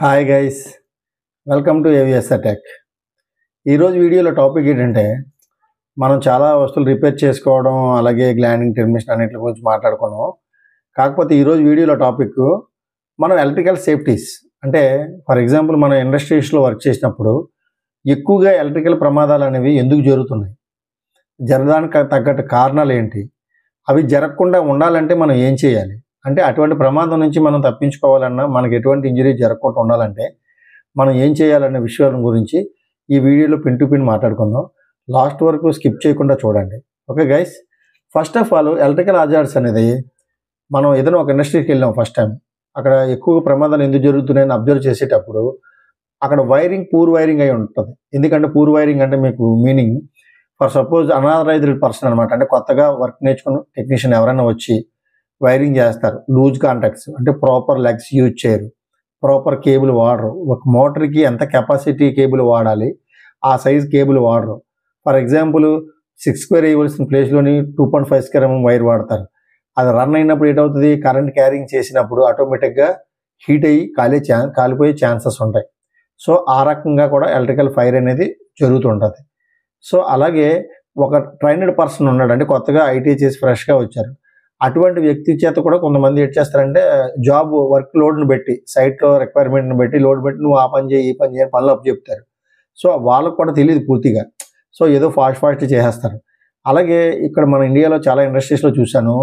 Hi guys, welcome to AVSR tech. ఈరోజు వీడియోలో topic ఏంటంటే మనం చాలా వస్తువులు రిపేర్ చేసుకోవడం, అలాగే గ్లాండింగ్ టెర్మినేషన్ అన్నిటి గురించి మాట్లాడుకున్నాం. కాకపోతే ఈరోజు వీడియోలో టాపిక్ మనం ఎలక్ట్రికల్ సేఫ్టీస్ అంటే ఫర్ ఎగ్జాంపుల్ మనం ఇండస్ట్రీస్లో వర్క్ చేసినప్పుడు ఎక్కువగా ఎలక్ట్రికల్ ప్రమాదాలు అనేవి ఎందుకు జరుగుతున్నాయి, జరగడానికి తగ్గట్టు కారణాలు ఏంటి, అవి జరగకుండా ఉండాలంటే మనం ఏం చేయాలి, అంటే అటువంటి ప్రమాదం నుంచి మనం తప్పించుకోవాలన్నా మనకి ఎటువంటి ఇంజరీ జరగకుండా ఉండాలంటే మనం ఏం చేయాలనే విషయాల గురించి ఈ వీడియోలో పిన్ టు పిన్ మాట్లాడుకుందాం. లాస్ట్ వరకు స్కిప్ చేయకుండా చూడండి. Okay guys, first of all electrical hazards అనేది మనం ఏదైనా ఒక ఇండస్ట్రీకి వెళ్ళాం ఫస్ట్ టైం, అక్కడ ఎక్కువ ప్రమాదాలు ఎందుకు జరుగుతున్నాయని అబ్జర్వ్ చేసేటప్పుడు అక్కడ పూర్ వైరింగ్ అయి ఉంటుంది. ఎందుకంటే పూర్ వైరింగ్ అంటే మీకు meaning for suppose unauthorised person అనమాట, అంటే కొత్తగా వర్క్ నేర్చుకున్న టెక్నీషియన్ ఎవరైనా వచ్చి వైరింగ్ చేస్తారు, లూజ్ కాంటాక్ట్స్ అంటే ప్రాపర్ లెగ్స్ యూజ్ చేయరు, ప్రాపర్ కేబుల్ వాడరు, ఒక మోటార్కి ఎంత కెపాసిటీ కేబుల్ వాడాలి ఆ సైజ్ కేబుల్ వాడరు. ఫర్ ఎగ్జాంపుల్ 6 స్క్వేర్ ఇవ్వాల్సిన ప్లేస్లోని 2.5 స్క్వేర్ వైర్ వాడతారు. అది రన్ అయినప్పుడు ఏటవుతుంది, కరెంట్ క్యారింగ్ చేసినప్పుడు ఆటోమేటిక్గా హీట్ అయ్యి కాలిపోయే ఛాన్సెస్ ఉంటాయి. సో ఆ రకంగా కూడా ఎలక్ట్రికల్ ఫైర్ అనేది జరుగుతుంటుంది. సో అలాగే ఒక ట్రైనడ్ పర్సన్ ఉన్నాడు, అంటే కొత్తగా ఐటీ చేసి ఫ్రెష్గా వచ్చారు, అటువంటి వ్యక్తి చేత కూడా కొంతమంది ఏం చేస్తారంటే జాబ్ వర్క్ లోడ్ని బట్టి, సైట్లో రిక్వైర్మెంట్ని బట్టి లోడ్ బట్టి నువ్వు ఆ పని చేయి ఈ పని చేయని పనులు అప్పు చెప్తారు. సో వాళ్ళకు కూడా తెలియదు పూర్తిగా, సో ఏదో ఫాస్ట్ చేసేస్తారు. అలాగే ఇక్కడ మన ఇండియాలో చాలా ఇండస్ట్రీస్లో చూశాను,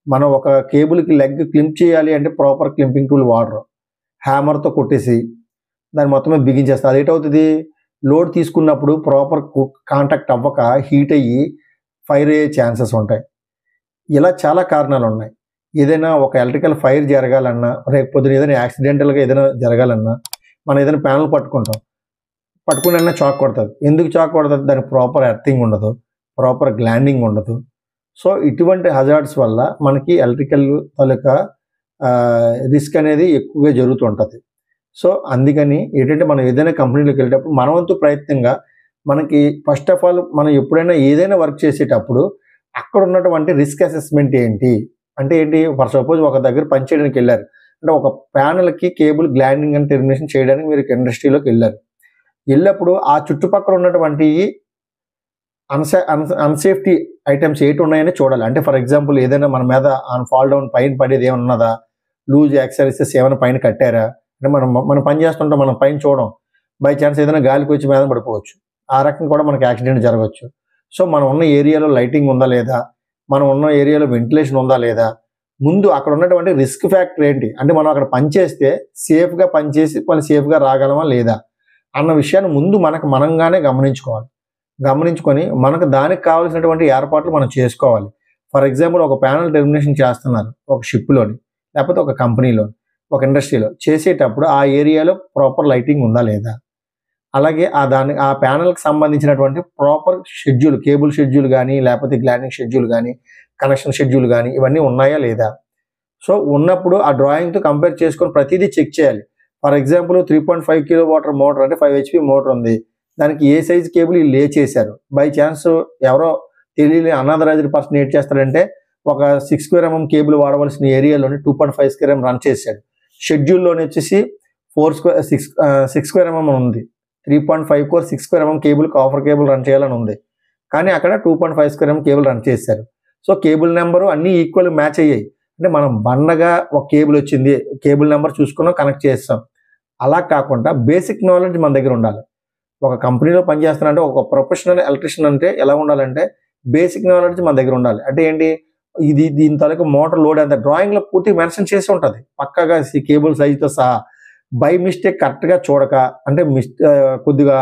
మనం ఒక కేబుల్కి లెగ్ క్లింప్ చేయాలి అంటే ప్రాపర్ క్లింపింగ్ టూల్ వాడరు, హ్యామర్తో కొట్టేసి దాన్ని మొత్తమే బిగించేస్తారు. అదేటవుతుంది, లోడ్ తీసుకున్నప్పుడు ప్రాపర్ కాంటాక్ట్ అవ్వక హీట్ అయ్యి ఫైర్ అయ్యే ఛాన్సెస్ ఉంటాయి. ఇలా చాలా కారణాలు ఉన్నాయి. ఏదైనా ఒక ఎలక్ట్రికల్ ఫైర్ జరగాలన్నా, రేపు ఏదైనా యాక్సిడెంటల్గా ఏదైనా జరగాలన్నా మనం ఏదైనా ప్యానల్ పట్టుకుని చాక్ కొడుతుంది. ఎందుకు చాక్ కొడుతుంది, దానికి ప్రాపర్ ఎర్తింగ్ ఉండదు, ప్రాపర్ గ్లాండింగ్ ఉండదు. సో ఇటువంటి హజార్డ్స్ వల్ల మనకి ఎలక్ట్రికల్ తాలూకా రిస్క్ అనేది ఎక్కువగా జరుగుతుంటుంది. సో అందుకని ఏంటంటే మనం ఏదైనా కంపెనీలోకి వెళ్ళేటప్పుడు మన వంతు ప్రయత్నంగా మనకి ఫస్ట్ ఆఫ్ ఆల్ మనం ఎప్పుడైనా ఏదైనా వర్క్ చేసేటప్పుడు అక్కడ ఉన్నటువంటి రిస్క్ అసెస్మెంట్ ఏంటి అంటే ఏంటి, ఫర్ సపోజ్ ఒక దగ్గర పని చేయడానికి వెళ్ళారు, అంటే ఒక ప్యానల్కి కేబుల్ గ్లాండింగ్ అండ్ టెర్మినేషన్ చేయడానికి మీరు ఇండస్ట్రీలోకి వెళ్ళినప్పుడు ఆ చుట్టుపక్కల ఉన్నటువంటి అన్సేఫ్టీ ఐటమ్స్ ఏంటి ఉన్నాయని చూడాలి. అంటే ఫర్ ఎగ్జాంపుల్ ఏదైనా మన మీద ఫాల్ డౌన్ పైన పడేది ఏమైనా ఉన్నదా, లూజ్ యాక్సెసరీస్ ఏమైనా పైన కట్టారా, అంటే మనం పని చేస్తుంటాం, మనం పైన చూడం, బై ఛాన్స్ ఏదైనా గాలికి వచ్చి మీద పడిపోవచ్చు, ఆ రకంగా కూడా మనకి యాక్సిడెంట్ జరగవచ్చు. సో మనం ఉన్న ఏరియాలో లైటింగ్ ఉందా లేదా, మనం ఉన్న ఏరియాలో వెంటిలేషన్ ఉందా లేదా, ముందు అక్కడ ఉన్నటువంటి రిస్క్ ఫ్యాక్టర్ ఏంటి, అంటే మనం అక్కడ పనిచేస్తే సేఫ్గా పనిచేసి వాళ్ళు సేఫ్గా రాగలమా లేదా అన్న విషయాన్ని ముందు మనంగానే గమనించుకొని మనకు దానికి కావాల్సినటువంటి ఏర్పాట్లు మనం చేసుకోవాలి. ఫర్ ఎగ్జాంపుల్ ఒక ప్యానల్ టెర్మినేషన్ చేస్తున్నారు ఒక షిప్లోని, లేకపోతే ఒక కంపెనీలో, ఒక ఇండస్ట్రీలో చేసేటప్పుడు ఆ ఏరియాలో ప్రాపర్ లైటింగ్ ఉందా లేదా, అలాగే ఆ ప్యానల్కి సంబంధించినటువంటి ప్రాపర్ షెడ్యూల్, కేబుల్ షెడ్యూల్ కానీ లేకపోతే గ్లాండింగ్ షెడ్యూల్ కానీ కనెక్షన్ షెడ్యూల్ కానీ ఇవన్నీ ఉన్నాయా లేదా. సో ఉన్నప్పుడు ఆ డ్రాయింగ్తో కంపేర్ చేసుకొని ప్రతిదీ చెక్ చేయాలి. ఫర్ ఎగ్జాంపుల్ 3.5 kW మోటార్ అంటే 5 HP మోటార్ ఉంది, దానికి ఏ సైజ్ కేబుల్ లే చేశారు, బై ఛాన్స్ ఎవరో తెలియని అనాథరైజ్డ్ పర్సన్ ఏం చేస్తారంటే ఒక 6 స్క్వేర్ కేబుల్ వాడవలసిన ఏరియాలోని 2.5 స్క్వేర్ రన్ చేశాడు, షెడ్యూల్లోనే వచ్చేసి 6 స్క్వేర్ ఉంది, 3.5 core 6 square cable copper cable run చేయాలని ఉంది, కానీ అక్కడ 2.5 స్క్వేర్ కేబుల్ రన్ చేశారు. సో కేబుల్ నెంబరు అన్నీ ఈక్వల్ మ్యాచ్ అయ్యాయి, అంటే మనం బండగా ఒక కేబుల్ వచ్చింది, కేబుల్ నెంబర్ చూసుకున్నాం, కనెక్ట్ చేస్తాం. అలా కాకుండా బేసిక్ నాలెడ్జ్ మన దగ్గర ఉండాలి. ఒక కంపెనీలో పనిచేస్తానంటే ఒక ప్రొఫెషనల్ ఎలక్ట్రిషియన్ అంటే ఎలా ఉండాలంటే బేసిక్ నాలెడ్జ్ మన దగ్గర ఉండాలి. అంటే ఏంటి, దీని తాలూకు మోటార్ లోడ్ ఎంత డ్రాయింగ్లో పూర్తిగా మెన్షన్ చేసి ఉంటుంది పక్కగా కేబుల్ సైజుతో సహా. బై మిస్టేక్ కరెక్ట్గా చూడక, అంటే కొద్దిగా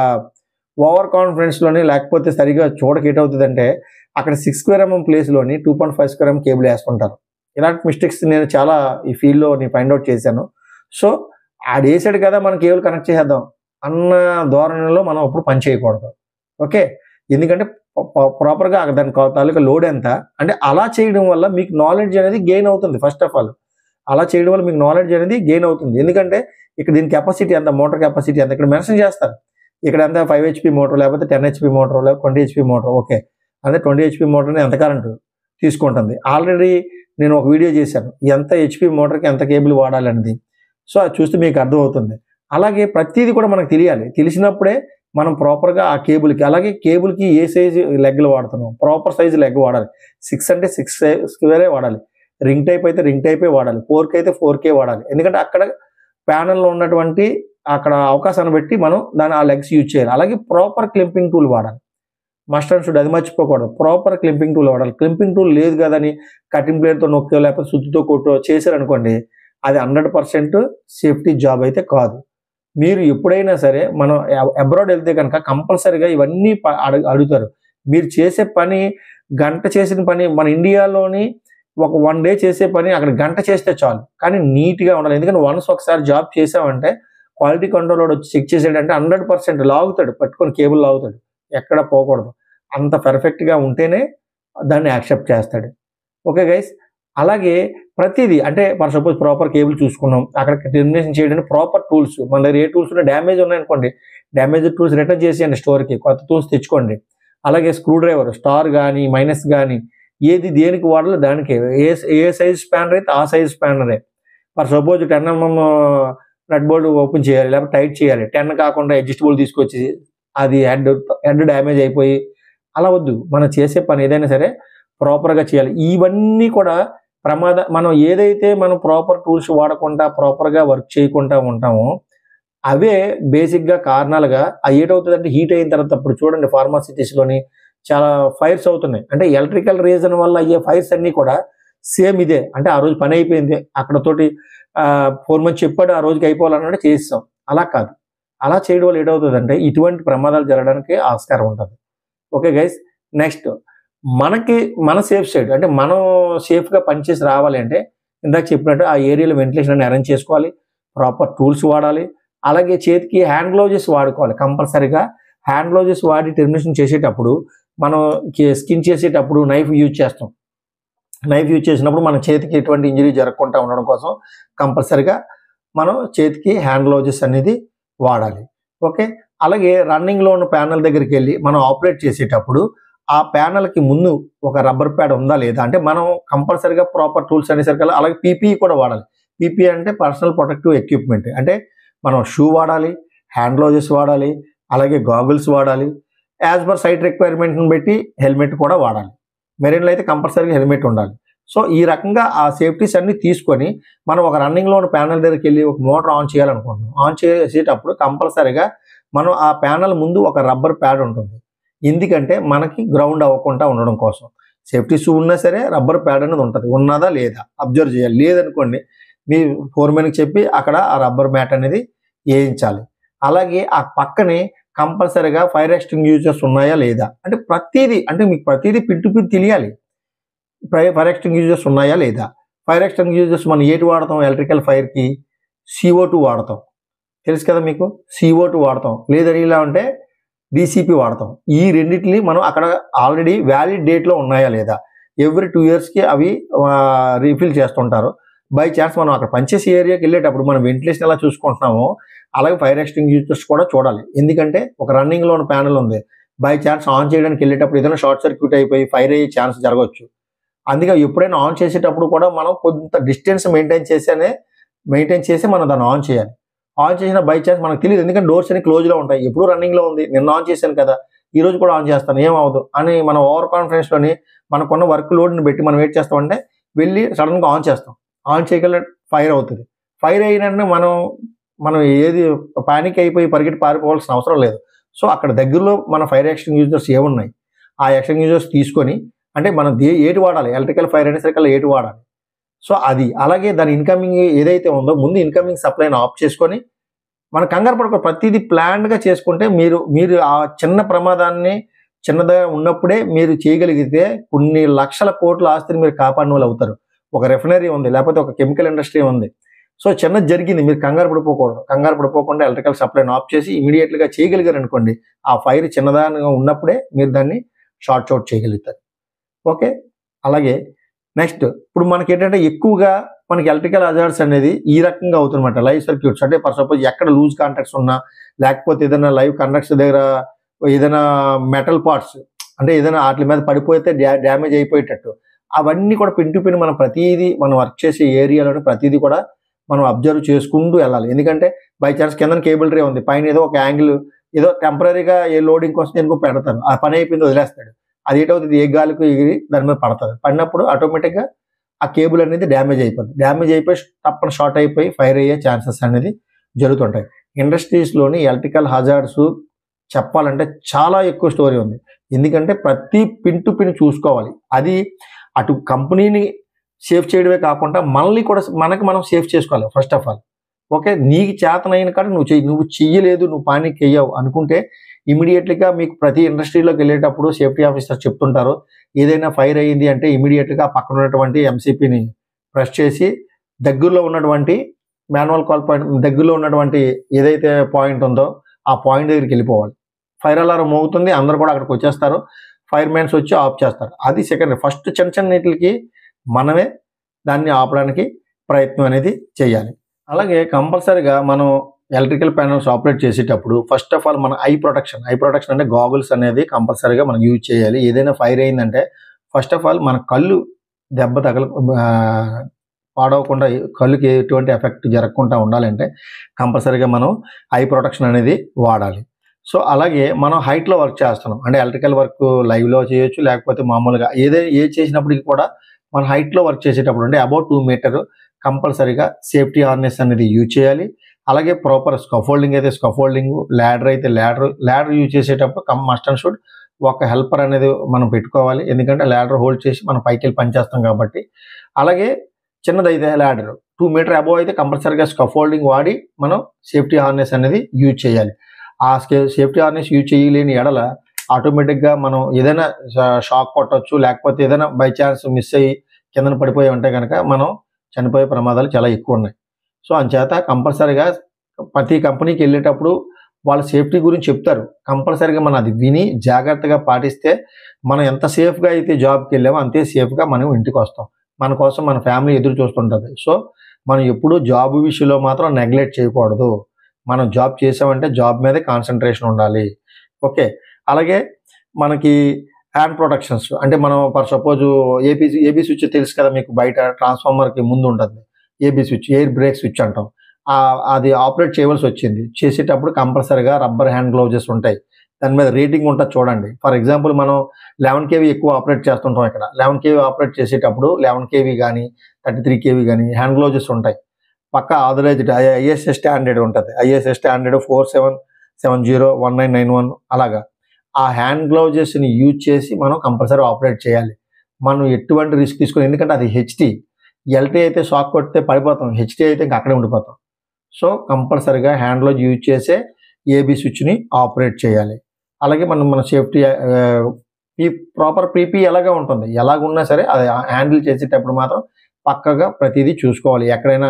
ఓవర్ కాన్ఫిడెన్స్లోని లేకపోతే సరిగా చూడక ఏటవుతుందంటే అక్కడ 6 స్క్వేర్ ప్లేస్లోని 2.5 స్క్వేర్ కేబుల్ వేసుకుంటారు. ఇలాంటి మిస్టేక్స్ నేను చాలా ఈ ఫీల్డ్లో ఫైండ్ అవుట్ చేశాను. సో ఆడు వేసాడు కదా మనం కేబుల్ కనెక్ట్ చేసేద్దాం అన్న ధోరణిలో మనం అప్పుడు పని చేయకూడదు. ఓకే, ఎందుకంటే ప్రాపర్గా దాని తాలూకా లోడ్ ఎంత, అంటే అలా చేయడం వల్ల మీకు నాలెడ్జ్ అనేది గెయిన్ అవుతుంది. ఫస్ట్ ఆఫ్ ఆల్ అలా చేయడం వల్ల మీకు నాలెడ్జ్ అనేది గెయిన్ అవుతుంది. ఎందుకంటే ఇక్కడ దీని కెపాసిటీ ఎంత, మోటార్ కెపాసిటీ ఎంత ఇక్కడ మెన్షన్ చేస్తారు. ఇక్కడ ఎంత 5 HP మోటార్, లేకపోతే 10 HP మోటార్, లేకపోతే 20 HP మోటార్. ఓకే, అంటే 20 HP మోటార్ని ఎంత కరెంటు తీసుకుంటుంది. ఆల్రెడీ నేను ఒక వీడియో చేశాను ఎంత HP మోటార్కి ఎంత కేబుల్ వాడాలనేది. సో అది చూస్తే మీకు అర్థమవుతుంది. అలాగే ప్రతిదీ కూడా మనకు తెలియాలి. తెలిసినప్పుడే మనం ప్రాపర్గా ఆ కేబుల్కి, అలాగే కేబుల్కి ఏ సైజు లెగ్లు వాడుతున్నాం, ప్రాపర్ సైజు లెగ్ వాడాలి. 6 అంటే 6 స్క్వేరే వాడాలి. రింగ్ టైప్ అయితే రింగ్ టైపే వాడాలి. 4K అయితే 4K వాడాలి. ఎందుకంటే అక్కడ ప్యానల్లో ఉన్నటువంటి అక్కడ అవకాశాన్ని బట్టి మనం ఆ లెగ్స్ యూజ్ చేయాలి. అలాగే ప్రాపర్ క్లింపింగ్ టూల్ వాడాలి. మస్ట్ అండ్ షుడ్ అది మర్చిపోకూడదు. ప్రాపర్ క్లింపింగ్ టూల్ వాడాలి. క్లింపింగ్ టూల్ లేదు కదని కటింగ్ ప్లేట్తో నొక్కో లేకపోతే సుత్తితో కొట్టో చేశారనుకోండి, అది 100% సేఫ్టీ జాబ్ అయితే కాదు. మీరు ఎప్పుడైనా సరే మనం అబ్రాడ్ వెళ్తే కనుక కంపల్సరీగా ఇవన్నీ అడుగుతారు. మీరు చేసే పని గంట చేసిన పని మన ఇండియాలోని ఒక 1 డే చేసే పని అక్కడ గంట చేస్తే చాలు. కానీ నీట్గా ఉండాలి. ఎందుకంటే వన్స్ ఒకసారి జాబ్ చేసామంటే క్వాలిటీ కంట్రోల్ వాడు వచ్చి చెక్ చేసాడంటే 100% లాగుతాడు, పట్టుకొని కేబుల్ లాగుతాడు, ఎక్కడ పోకూడదు. అంత పర్ఫెక్ట్గా ఉంటేనే దాన్ని యాక్సెప్ట్ చేస్తాడు. ఓకే గైస్, అలాగే ప్రతిదీ అంటే ఫర్ సపోజ్ ప్రాపర్ కేబుల్ చూసుకున్నాం, అక్కడ టెర్మినేషన్ చేయడానికి ప్రాపర్ టూల్స్ మన దగ్గర ఏ టూల్స్ ఉన్నాయి, డ్యామేజ్ ఉన్నాయనుకోండి డ్యామేజ్ టూల్స్ రిటర్న్ చేసేయండి స్టోర్కి, కొత్త టూల్స్ తెచ్చుకోండి. అలాగే స్క్రూ డ్రైవర్ స్టార్ కానీ మైనస్ కానీ ఏది దేనికి వాడాలో దానికి, ఏ సైజ్ స్పానర్ అయితే ఆ సైజ్ స్పానరే. For suppose 10 mm nut bolt open చేయాలి లేకపోతే టైట్ చేయాలి, 10 కాకుండా అడ్జస్టబుల్ తీసుకొచ్చి అది హెడ్ డ్యామేజ్ అయిపోయి అలా వద్దు. మనం చేసే పని ఏదైనా సరే ప్రాపర్గా చేయాలి. ఇవన్నీ కూడా మనం ఏదైతే మనం ప్రాపర్ టూల్స్ వాడకుండా ప్రాపర్గా వర్క్ చేయకుండా ఉంటామో అవే బేసిక్గా కారణాలుగా ఏటవుతుందంటే హీట్ అయిన తర్వాత ఇప్పుడు చూడండి ఫార్మాసిటీస్లోని చాలా ఫైర్స్ అవుతున్నాయి. అంటే ఎలక్ట్రికల్ రీజన్ వల్ల అయ్యే ఫైర్స్ అన్నీ కూడా సేమ్ ఇదే. అంటే ఆ రోజు పని అయిపోయింది, అక్కడతోటి 4 మంత్స్ చెప్పాడు ఆ రోజుకి అయిపోవాలన్నట్టు చేస్తాం. అలా కాదు. అలా చేయడం వల్ల ఏటవుతుందంటే ఇటువంటి ప్రమాదాలు జరగడానికి ఆస్కారం ఉంటుంది. ఓకే గైస్, నెక్స్ట్ మనకి మన సేఫ్ సైడ్ అంటే మనం సేఫ్గా పనిచేసి రావాలి అంటే ఇందాక చెప్పినట్టు ఆ ఏరియాలో వెంటిలేషన్ అని అరేంజ్ చేసుకోవాలి, ప్రాపర్ టూల్స్ వాడాలి. అలాగే చేతికి హ్యాండ్ గ్లౌజెస్ వాడుకోవాలి. కంపల్సరీగా హ్యాండ్ గ్లౌజెస్ వాడి టెర్మినేషన్ చేసేటప్పుడు మనం స్కిన్ చేసేటప్పుడు నైఫ్ యూజ్ చేస్తాం. నైఫ్ యూజ్ చేసినప్పుడు మన చేతికి ఎటువంటి ఇంజరీ జరగకుండా ఉండడం కోసం కంపల్సరీగా మనం చేతికి హ్యాండ్ గ్లౌజెస్ అనేది వాడాలి. ఓకే, అలాగే రన్నింగ్లో ఉన్న ప్యానల్ దగ్గరికి వెళ్ళి మనం ఆపరేట్ చేసేటప్పుడు ఆ ప్యానల్కి ముందు ఒక రబ్బర్ ప్యాడ్ ఉందా లేదా అంటే మనం కంపల్సరీగా ప్రాపర్ టూల్స్ అనేసరికి అలాగే పీపీఈ కూడా వాడాలి. పీపీఈ అంటే పర్సనల్ ప్రొటెక్టివ్ ఎక్విప్మెంట్. అంటే మనం షూ వాడాలి, హ్యాండ్ గ్లౌజెస్ వాడాలి, అలాగే గాగుల్స్ వాడాలి. యాజ్ పర్ సైట్ రిక్వైర్మెంట్ని బట్టి హెల్మెట్ కూడా వాడాలి. మెరైన్లో అయితే కంపల్సరీగా హెల్మెట్ ఉండాలి. సో ఈ రకంగా ఆ సేఫ్టీస్ అన్ని తీసుకొని మనం ఒక రన్నింగ్లో ఉన్న ప్యానల్ దగ్గరికి వెళ్ళి ఒక మోటార్ ఆన్ చేయాలనుకుంటున్నాం. ఆన్ చేసేటప్పుడు కంపల్సరీగా మనం ఆ ప్యానల్ ముందు ఒక రబ్బర్ ప్యాడ్ ఉంటుంది. ఎందుకంటే మనకి గ్రౌండ్ అవ్వకుండా ఉండడం కోసం. సేఫ్టీ షూ ఉన్నా సరే రబ్బర్ ప్యాడ్ అనేది ఉంటుంది. ఉన్నదా లేదా అబ్జర్వ్ చేయాలి. లేదనుకోండి మీ ఫోర్మెన్కి చెప్పి అక్కడ ఆ రబ్బర్ మ్యాట్ అనేది వేయించాలి. అలాగే ఆ పక్కనే కంపల్సరీగా ఫైర్ ఎక్స్టింగ్విషర్స్ ఉన్నాయా లేదా అంటే ప్రతిదీ అంటే మీకు ప్రతిదీ పిన్ టు పిన్ తెలియాలి. ఫైర్ ఎక్స్టింగ్విషర్స్ ఉన్నాయా లేదా. ఫైర్ ఎక్స్టింగ్విషర్స్ మనం ఏటి వాడతాం, ఎలక్ట్రికల్ ఫైర్కి CO2 వాడతాం, తెలుసు కదా మీకు. CO2 వాడతాం, లేదని ఇలా ఉంటే DCP వాడతాం. ఈ రెండింటిని మనం అక్కడ ఆల్రెడీ వ్యాలిడ్ డేట్లో ఉన్నాయా లేదా, ఎవ్రీ 2 yearsకి అవి రీఫిల్ చేస్తుంటారు. బై ఛాన్స్ మనం అక్కడ పనిచేసే ఏరియాకి వెళ్ళేటప్పుడు మనం వెంటిలేషన్ ఎలా చూసుకుంటున్నామో అలాగే ఫైర్ ఎక్స్టింగ్విషర్స్ కూడా చూడాలి. ఎందుకంటే ఒక రన్నింగ్లో ఉన్న ప్యానల్ ఉంది, బై ఛాన్స్ ఆన్ చేయడానికి వెళ్ళేటప్పుడు ఏదైనా షార్ట్ సర్క్యూట్ అయిపోయి ఫైర్ అయ్యే ఛాన్స్ జరగవచ్చు. అందుకే ఎప్పుడైనా ఆన్ చేసేటప్పుడు కూడా మనం కొంత డిస్టెన్స్ మెయింటైన్ చేసి మనం దాన్ని ఆన్ చేయాలి. ఆన్ చేసిన బై ఛాన్స్ మనకు తెలియదు, ఎందుకంటే డోర్స్ అన్ని క్లోజ్లో ఉంటాయి. ఎప్పుడు రన్నింగ్లో ఉంది, నిన్న ఆన్ చేశాను కదా ఈరోజు కూడా ఆన్ చేస్తాను ఏమవుదు అని మనం ఓవర్ కాన్ఫిడెన్స్లోని మనకున్న వర్క్ లోడ్ని బట్టి మనం ఏం చేస్తామంటే వెళ్ళి సడన్గా ఆన్ చేస్తాం. ఆన్ చేయగల ఫైర్ అవుతుంది. ఫైర్ అయినట్టు మనం ఏది పానిక్ అయిపోయి పరిగెట్టి పారిపోవాల్సిన అవసరం లేదు. సో అక్కడ దగ్గరలో మన ఫైర్ ఎక్స్టింగ్విషర్స్ ఏమున్నాయి ఆ ఎక్స్టింగ్విషర్స్ తీసుకొని అంటే మనం ఏటి వాడాలి, ఎలక్ట్రికల్ ఫైర్ అనేసరికి ఏటి వాడాలి. సో అది అలాగే దాని ఇన్కమింగ్ ఏదైతే ఉందో ముందు ఇన్కమింగ్ సప్లైని ఆఫ్ చేసుకొని మన కంగారు పడుకో ప్రతిదీ ప్లాన్డ్గా చేసుకుంటే మీరు ఆ చిన్న ప్రమాదాన్ని చిన్నగా ఉన్నప్పుడే మీరు చేయగలిగితే కొన్ని లక్షల కోట్ల ఆస్తిని మీరు కాపాడిన వాళ్ళు అవుతారు. ఒక రిఫైనరీ ఉంది లేకపోతే ఒక కెమికల్ ఇండస్ట్రీ ఉంది. సో చిన్నది జరిగింది, మీరు కంగారు పడిపోకుండా ఎలక్ట్రికల్ సప్లైని ఆఫ్ చేసి ఇమీడియట్గా చేయగలిగారు అనుకోండి, ఆ ఫైర్ చిన్నదానిగా ఉన్నప్పుడే మీరు దాన్ని షార్ట్ అవుట్ చేయగలుగుతారు. ఓకే, అలాగే నెక్స్ట్ ఇప్పుడు మనకి ఏంటంటే ఎక్కువగా మనకి ఎలక్ట్రికల్ హజార్డ్స్ అనేది ఈ రకంగా అవుతుందన్నమాట. లైవ్ సర్క్యూట్స్ అంటే ఫర్ సపోజ్ ఎక్కడ లూజ్ కాంటాక్ట్స్ ఉన్నా లేకపోతే ఏదైనా లైవ్ కండక్ట్స్ దగ్గర ఏదైనా మెటల్ పార్ట్స్ అంటే ఏదైనా వాటి మీద పడిపోతే డ్యామేజ్ అయిపోయేటట్టు అవన్నీ కూడా పిన్ టు పిన్ మనం ప్రతిదీ మనం వర్క్ చేసే ఏరియాలోని ప్రతిదీ కూడా మనం అబ్జర్వ్ చేసుకుంటూ వెళ్ళాలి. ఎందుకంటే బై ఛాన్స్ కింద కేబుల్ ట్రే ఉంది, పైన ఏదో ఒక యాంగిల్ ఏదో టెంపరీగా ఏ లోడింగ్ కోసం దేనికో పెడతారు, ఆ పని అయిపోయింది వదిలేస్తాడు. అది ఏటవుతుంది, ఏ గాలికి ఎగిరి దాని మీద పడుతుంది. పడినప్పుడు ఆటోమేటిక్గా ఆ కేబుల్ అనేది డ్యామేజ్ అయిపోతుంది. డ్యామేజ్ అయిపోయి తప్పని షార్ట్ అయిపోయి ఫైర్ అయ్యే ఛాన్సెస్ అనేది జరుగుతుంటాయి. ఇండస్ట్రీస్లోని ఎలక్ట్రికల్ హజార్డ్స్ చెప్పాలంటే చాలా ఎక్కువ స్టోరీ ఉంది. ఎందుకంటే ప్రతి పిన్ టు పిన్ చూసుకోవాలి. అది అటు కంపెనీని సేఫ్ చేయడమే కాకుండా మనల్ని కూడా మనకి మనం సేఫ్ చేసుకోవాలి ఫస్ట్ ఆఫ్ ఆల్. ఓకే, నీకు చేతనైన కాడ నువ్వు చెయ్యలేదు, నువ్వు పానిక్ అయ్యావు అనుకుంటే ఇమీడియట్లీగా మీకు ప్రతి ఇండస్ట్రీలోకి వెళ్ళేటప్పుడు సేఫ్టీ ఆఫీసర్ చెప్తుంటారు, ఏదైనా ఫైర్ అయ్యింది అంటే ఇమీడియట్గా పక్కన ఉన్నటువంటి ఎంసీపీని ప్రెస్ చేసి దగ్గరలో ఉన్నటువంటి మాన్యువల్ కాల్ పాయింట్ దగ్గరలో ఉన్నటువంటి ఏదైతే పాయింట్ ఉందో ఆ పాయింట్ దగ్గరికి వెళ్ళిపోవాలి. ఫైర్ అలారం మోగుతుంది, అందరూ కూడా అక్కడికి వచ్చేస్తారు, ఫైర్ మ్యాన్స్ వచ్చి ఆఫ్ చేస్తారు. అది సెకండ్. ఫస్ట్ చిన్నటికి మనమే దాన్ని ఆపడానికి ప్రయత్నం అనేది చేయాలి. అలాగే కంపల్సరీగా మనం ఎలక్ట్రికల్ ప్యానల్స్ ఆపరేట్ చేసేటప్పుడు ఫస్ట్ ఆఫ్ ఆల్ మన ఐ ప్రొటెక్షన్ అంటే గాగుల్స్ అనేది కంపల్సరీగా మనం యూజ్ చేయాలి. ఏదైనా ఫైర్ అయిందంటే ఫస్ట్ ఆఫ్ ఆల్ మన కళ్ళు దెబ్బ పాడవకుండా, కళ్ళుకి ఎటువంటి ఎఫెక్ట్ జరగకుండా ఉండాలంటే కంపల్సరీగా మనం ఐ ప్రొటెక్షన్ అనేది వాడాలి. సో అలాగే మనం హైట్లో వర్క్ చేస్తున్నాం అంటే ఎలక్ట్రికల్ వర్క్ లైవ్లో చేయొచ్చు, లేకపోతే మామూలుగా ఏది చేసినప్పటికీ కూడా మన హైట్లో వర్క్ చేసేటప్పుడు అంటే అబౌట్ 2 మీటర్ కంపల్సరీగా సేఫ్టీ హార్నెస్ అనేది యూజ్ చేయాలి. అలాగే ప్రాపర్ స్కఫోల్డింగ్ అయితే స్కఫోల్డింగ్, ల్యాడర్ అయితే ల్యాడర్ యూజ్ చేసేటప్పుడు మస్ట్ అండ్ షుడ్ ఒక హెల్పర్ అనేది మనం పెట్టుకోవాలి. ఎందుకంటే ల్యాడర్ హోల్డ్ చేసి మనం పైకి వెళ్ళి పనిచేస్తాం కాబట్టి. అలాగే చిన్నదైతే ల్యాడర్ 2 మీటర్ అబోవ్ అయితే కంపల్సరీగా స్కఫోల్డింగ్ వాడి మనం సేఫ్టీ హార్నెస్ అనేది యూజ్ చేయాలి. ఆ సేఫ్టీ హార్నెస్ యూజ్ చేయలేని ఎడల ఆటోమేటిక్గా మనం ఏదైనా షాక్ కొట్టవచ్చు, లేకపోతే ఏదైనా బై ఛాన్స్ మిస్ అయ్యి కిందన పడిపోయి ఉంటే కనుక మనం చనిపోయే ప్రమాదాలు చాలా ఎక్కువ ఉన్నాయి. సో అంచేత కంపల్సరీగా ప్రతి కంపెనీకి వెళ్ళేటప్పుడు వాళ్ళ సేఫ్టీ గురించి చెప్తారు. కంపల్సరీగా మనం అది విని జాగ్రత్తగా పాటిస్తే మనం ఎంత సేఫ్గా అయితే జాబ్కి వెళ్ళామో అంతే సేఫ్గా మనం ఇంటికి వస్తాం. మన కోసం మన ఫ్యామిలీ ఎదురు చూస్తుంటుంది. సో మనం ఎప్పుడూ జాబ్ విషయంలో మాత్రం నెగ్లెక్ట్ చేయకూడదు. మనం జాబ్ చేసామంటే జాబ్ మీదే కాన్సన్ట్రేషన్ ఉండాలి. ఓకే, అలాగే మనకి హ్యాండ్ ప్రొటెక్షన్స్ అంటే మనం ఫర్ సపోజ్ ఏబీ స్విచ్ తెలుసు కదా మీకు, బయట ట్రాన్స్ఫార్మర్కి ముందు ఉంటుంది AB switch, air break switch అంటాం. అది ఆపరేట్ చేయవలసి వచ్చింది, చేసేటప్పుడు కంపల్సరీగా రబ్బర్ హ్యాండ్ గ్లౌజెస్ ఉంటాయి. దాని మీద రేటింగ్ ఉంటుంది చూడండి. ఫర్ ఎగ్జాంపుల్ మనం 11 kV ఎక్కువ ఆపరేట్ చేస్తుంటాం. ఇక్కడ 11 kV ఆపరేట్ చేసేటప్పుడు 11 kV కానీ 33 kV కానీ హ్యాండ్ గ్లౌజెస్ ఉంటాయి. పక్క ఆథరైజ్డ్ ఐఎస్ఏ స్టాండర్డ్ ఉంటుంది, ఐఎస్ఏ స్టాండర్డ్ 47701991 అలాగా. ఆ హ్యాండ్ గ్లౌజెస్ని యూజ్ చేసి మనం కంపల్సరీ ఆపరేట్ చేయాలి. మనం ఎటువంటి రిస్క్ తీసుకోవాలి, ఎందుకంటే అది హెచ్టీ. ఎల్టీ అయితే షాక్ కొడితే పడిపోతాం, హెచ్టీ అయితే ఇంకా అక్కడే ఉండిపోతాం. సో కంపల్సరీగా హ్యాండ్ గ్లౌజ్ యూజ్ చేసే ఏబీ స్విచ్ని ఆపరేట్ చేయాలి. అలాగే మన సేఫ్టీ ఈ ప్రాపర్ పీపీ ఎలాగే ఉంటుంది, ఎలాగున్నా సరే అది హ్యాండిల్ చేసేటప్పుడు మాత్రం పక్కగా ప్రతిదీ చూసుకోవాలి. ఎక్కడైనా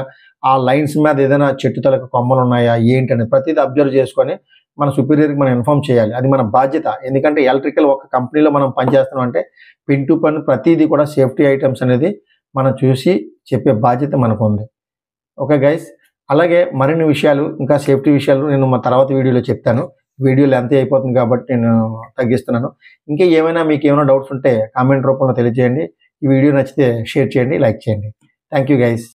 ఆ లైన్స్ మీద ఏదైనా చెట్టు తలకు కొమ్మలు ఉన్నాయా ఏంటని ప్రతిదీ అబ్జర్వ్ చేసుకొని మన సుపీరియర్కి మనం ఇన్ఫార్మ్ చేయాలి. అది మన బాధ్యత. ఎందుకంటే ఎలక్ట్రికల్ ఒక కంపెనీలో మనం పనిచేస్తున్నాం అంటే పిన్ టు పిన్ ప్రతిదీ కూడా సేఫ్టీ ఐటమ్స్ అనేది మనం చూసి చెప్పే బాధ్యత మనకు ఉంది. ఓకే గైస్, అలాగే మరిన్ని విషయాలు ఇంకా సేఫ్టీ విషయాలు నేను మా తర్వాత వీడియోలో చెప్తాను. వీడియో లెంత్ అయిపోతుంది కాబట్టి నేను తగ్గిస్తున్నాను. ఇంకా ఏమైనా మీకు ఏమైనా డౌట్స్ ఉంటే కామెంట్ రూపంలో తెలియజేయండి. ఈ వీడియో నచ్చితే షేర్ చేయండి, లైక్ చేయండి. Thank you guys.